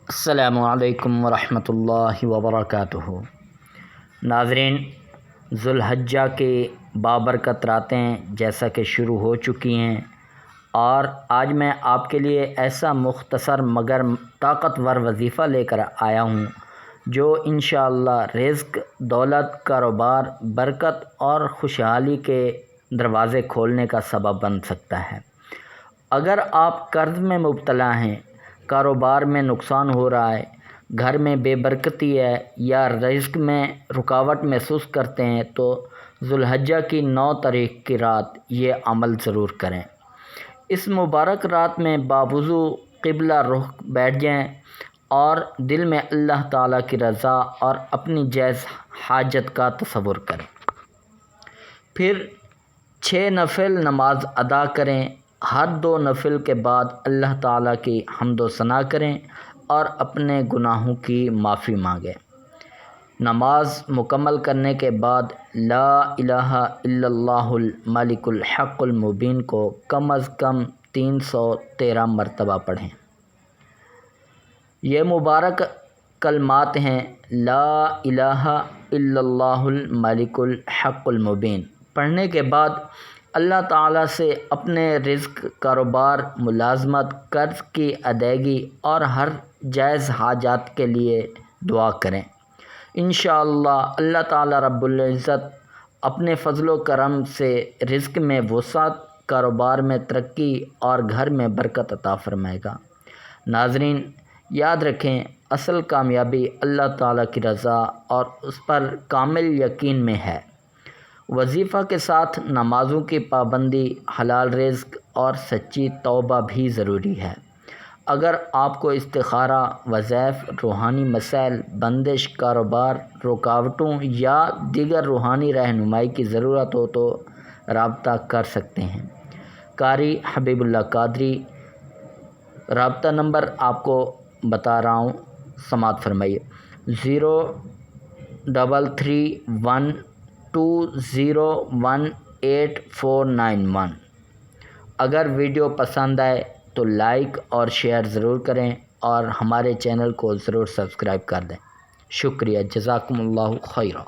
السلام علیکم ورحمۃ اللہ وبرکاتہ۔ ناظرین، ذوالحجہ کے بابرکت راتیں جیسا کہ شروع ہو چکی ہیں، اور آج میں آپ کے لیے ایسا مختصر مگر طاقتور وظیفہ لے کر آیا ہوں جو انشاءاللہ رزق، دولت، کاروبار، برکت اور خوشحالی کے دروازے کھولنے کا سبب بن سکتا ہے۔ اگر آپ قرض میں مبتلا ہیں، کاروبار میں نقصان ہو رہا ہے، گھر میں بے برکتی ہے یا رزق میں رکاوٹ محسوس کرتے ہیں تو ذوالحجہ کی 9 تاریخ کی رات یہ عمل ضرور کریں۔ اس مبارک رات میں باوضو قبلہ رخ بیٹھ جائیں اور دل میں اللہ تعالیٰ کی رضا اور اپنی جائز حاجت کا تصور کریں۔ پھر 6 نفل نماز ادا کریں۔ ہر 2 نفل کے بعد اللہ تعالیٰ کی حمد و ثنا کریں اور اپنے گناہوں کی معافی مانگیں۔ نماز مکمل کرنے کے بعد لا الہ الا اللہ الملک الحق المبین کو کم از کم 313 مرتبہ پڑھیں۔ یہ مبارک کلمات ہیں: لا الہ الا اللہ الملک الحق المبین۔ پڑھنے کے بعد اللہ تعالیٰ سے اپنے رزق، کاروبار، ملازمت، قرض کی ادائیگی اور ہر جائز حاجات کے لیے دعا کریں۔ انشاءاللہ اللہ تعالیٰ رب العزت اپنے فضل و کرم سے رزق میں وسعت، کاروبار میں ترقی اور گھر میں برکت عطا فرمائے گا۔ ناظرین، یاد رکھیں، اصل کامیابی اللہ تعالیٰ کی رضا اور اس پر کامل یقین میں ہے۔ وظیفہ کے ساتھ نمازوں کی پابندی، حلال رزق اور سچی توبہ بھی ضروری ہے۔ اگر آپ کو استخارہ، وظائف، روحانی مسائل، بندش، کاروبار، رکاوٹوں یا دیگر روحانی رہنمائی کی ضرورت ہو تو رابطہ کر سکتے ہیں۔ قاری حبیب اللہ قادری۔ رابطہ نمبر آپ کو بتا رہا ہوں، سماعت فرمائیے: 0331201841۔ اگر ویڈیو پسند آئے تو لائک اور شیئر ضرور کریں اور ہمارے چینل کو ضرور سبسکرائب کر دیں۔ شکریہ، جزاکم اللہ خیرا۔